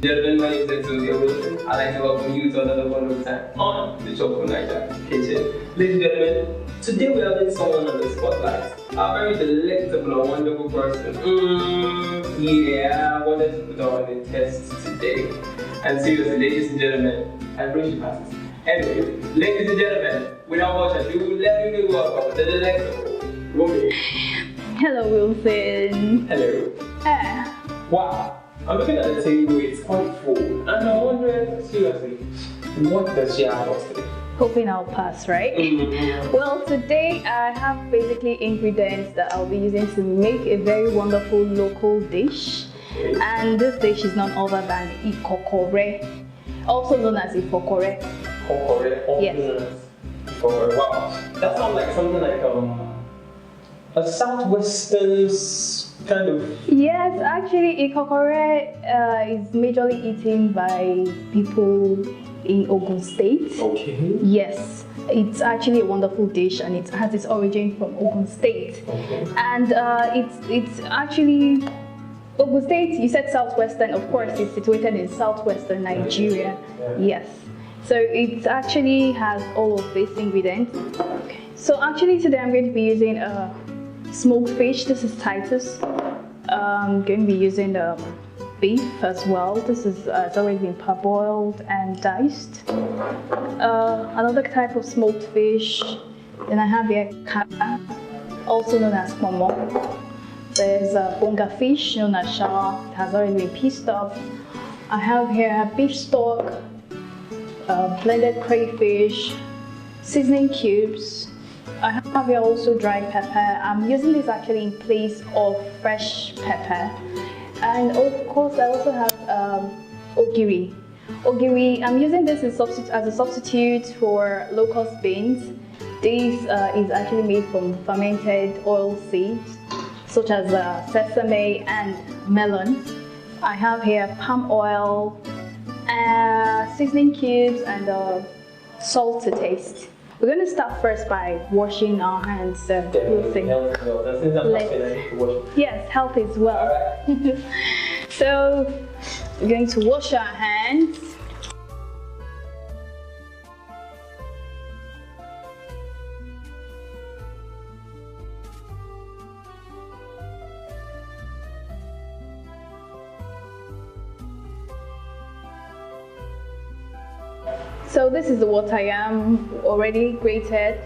Gentlemen, my name is Ekiti. I'd like to welcome you to another wonderful time on the Choco Niger Kitchen. Ladies and gentlemen, today we are having someone on the spotlight. A very delectable and wonderful person. Yeah, I wanted to put her on the test today. And seriously, ladies and gentlemen, I bring she passes. Anyway, ladies and gentlemen, without much ado, let me welcome the delectable Romy. Hello, Wilson. Hello. Wow. I'm looking at the table, it's quite full, and I'm wondering, seriously, what does she have for us today? Hoping I'll pass, right? Well, today I have basically ingredients that I'll be using to make a very wonderful local dish. Okay. And this dish is none other than Ikokore, also known as Ikokore. Ikokore? Yes. Ikokore, wow. That sounds like something like a southwestern kind of... Yes, actually Ikokore is majorly eaten by people in Ogun State. Okay. Yes, it's actually a wonderful dish and it has its origin from Ogun State. Okay. And it's actually, Ogun State, you said southwestern, of course it's situated in southwestern Nigeria. Yeah. Yes. So it actually has all of these ingredients. Okay. So actually today I'm going to be using smoked fish. This is Titus. I'm going to be using beef as well. This is it's already been parboiled and diced. Another type of smoked fish. Then I have here kaba, also known as momo. There's bonga fish known as shawa. It has already been pieced up. I have here beef stock, blended crayfish, seasoning cubes. I have here also dry pepper. I'm using this actually in place of fresh pepper. And of course I also have ogiri. Ogiri, I'm using this as a substitute for locust beans. This is actually made from fermented oil seeds such as sesame and melon. I have here palm oil, seasoning cubes and salt to taste. We're going to start first by washing our hands. Yes, health as well. Right. So we're going to wash our hands. So this is the water yam already grated,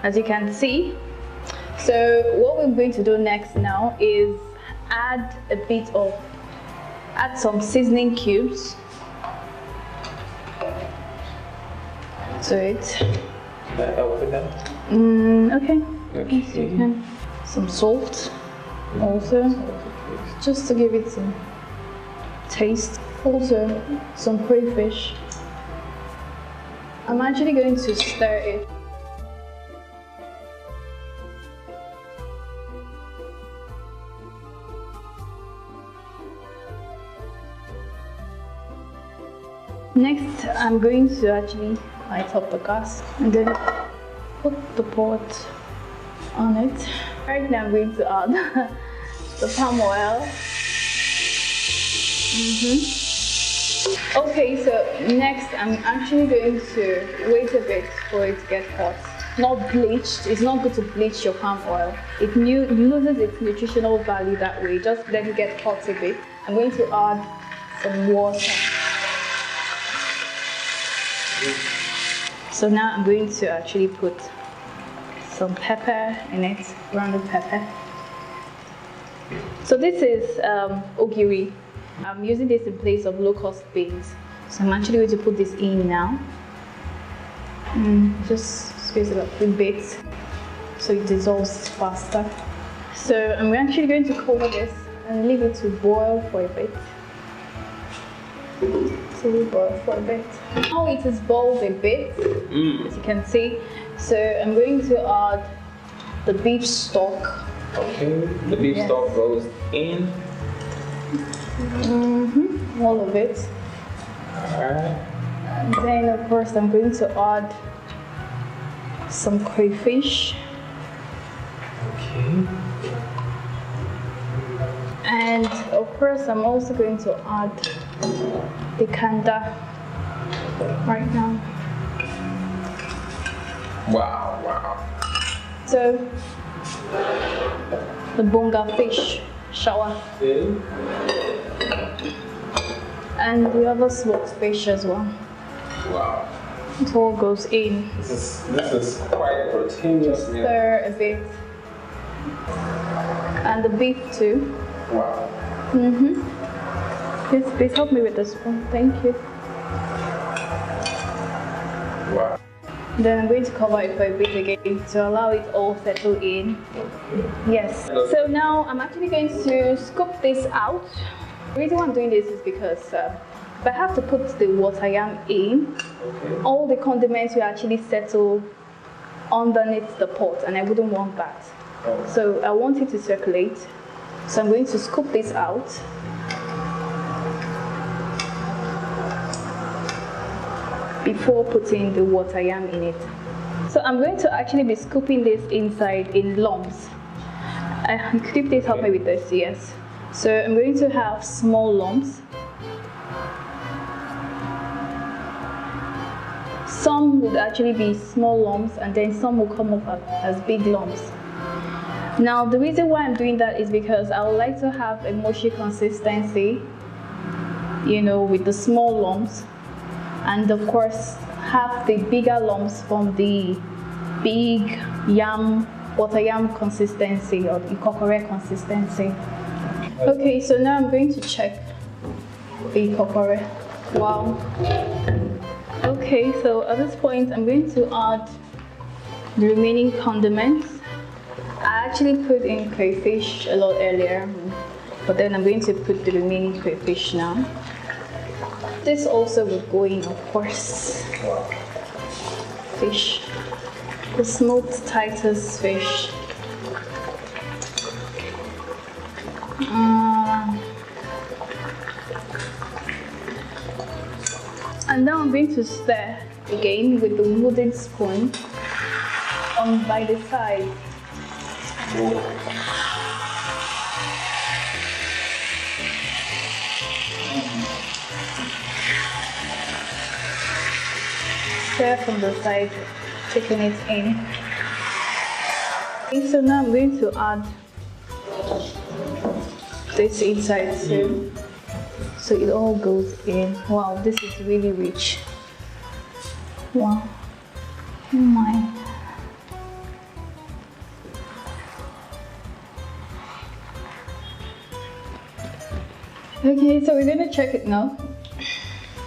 as you can see. So what we're going to do next now is add some seasoning cubes to it. Okay. Yes, you can. Some salt also, just to give it some taste. Also some crayfish. I'm actually going to stir it. Next, I'm going to actually light up the gas and then put the pot on it. Right now I'm going to add the palm oil. Okay, so next I'm actually going to wait a bit for it to get hot. Not bleached. It's not good to bleach your palm oil. It loses its nutritional value that way. Just let it get hot a bit. I'm going to add some water. So now I'm going to actually put some pepper in it, grounded pepper. So this is ogiri. I'm using this in place of locust beans. So I'm actually going to put this in now. Just squeeze it up a bit so it dissolves faster. So I'm actually going to cover this and leave it to boil for a bit. Now it has boiled a bit, as you can see. So I'm going to add the beef stock. Okay, the beef stock goes in. All of it. Alright. And then of course I'm going to add some crayfish. Okay. And of course I'm also going to add the kanda right now. Wow, wow. So the bonga fish shower. Okay. And the other smoked fish as well. Wow. It all goes in. This is quite a proteinous meal. Stir a bit. And the beef too. Wow. Yes, please help me with the spoon. Thank you. Wow. Then I'm going to cover it for a bit again to allow it all settle in. Yes. So now I'm actually going to scoop this out. The reason why I'm doing this is because if I have to put the water yam in, all the condiments will actually settle underneath the pot, and I wouldn't want that. So I want it to circulate. So I'm going to scoop this out. Before putting the water yam in it. So I'm going to actually be scooping this inside in lumps. Could you please help me with this? Yes. So I'm going to have small lumps. Some would actually be small lumps, and then some will come up as big lumps. Now the reason why I'm doing that is because I would like to have a mushy consistency, you know, with the small lumps, and of course have the bigger lumps from the big yam, water yam consistency, or the Ikokore consistency. Okay, so now I'm going to check the Ikokore. Wow. Okay, so at this point I'm going to add the remaining condiments. I actually put in crayfish a lot earlier, but then I'm going to put the remaining crayfish now. This also will go in, of course. Fish. The smoked Titus fish. And now I'm going to stir again with the wooden spoon on by the side. Stir from the side, taking it in. Okay, so now I'm going to add this inside too, so it all goes in. Wow, this is really rich. Wow, oh my. Okay, so we're gonna check it now.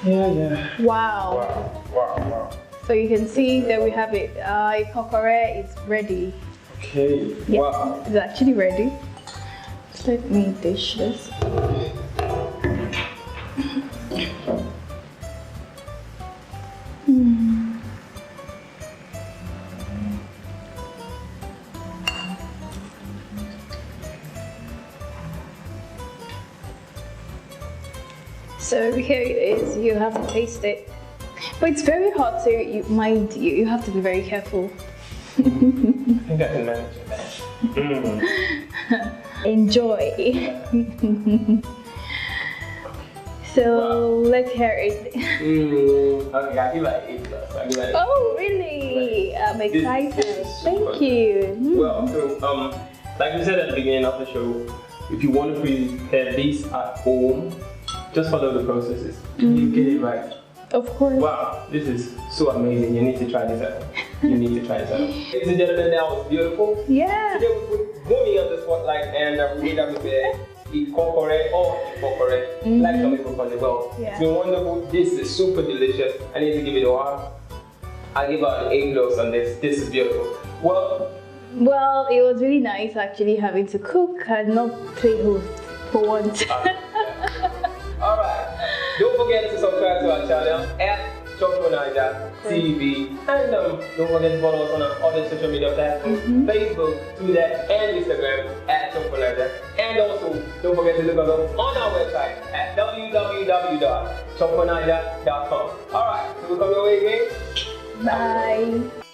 Yeah. Wow. Wow. So you can see that we have it. Ikokore is ready. Okay. Yeah, Wow. it's actually ready. Let me dish this. So here it is. You have to taste it, but it's very hot, so you have to be very careful. I think I can manage it. Enjoy. So wow. Let's hear it. Okay, I give like 8+. Oh really? I'm excited. Thank you. Well, so like we said at the beginning of the show, if you want to prepare this at home, just follow the processes. You get it right. Of course. Wow, this is so amazing. You need to try this out. Ladies and gentlemen, that was beautiful. Yeah. Today we put Bumi on the spotlight, and we made up with the Ikokore or Ikokore, like some people call it. Well, it's been wonderful. This is super delicious. I need to give it a while. I'll give out an A+ on this. This is beautiful. Well, it was really nice actually having to cook and not play host for once. Alright, don't forget to subscribe to our channel at Chokonaija TV, and don't forget to follow us on our other social media platforms, Facebook, Twitter, and Instagram at Chokonaija. And also, don't forget to look us up on our website at www.chokonaija.com. Alright, so we'll come your way again. Bye.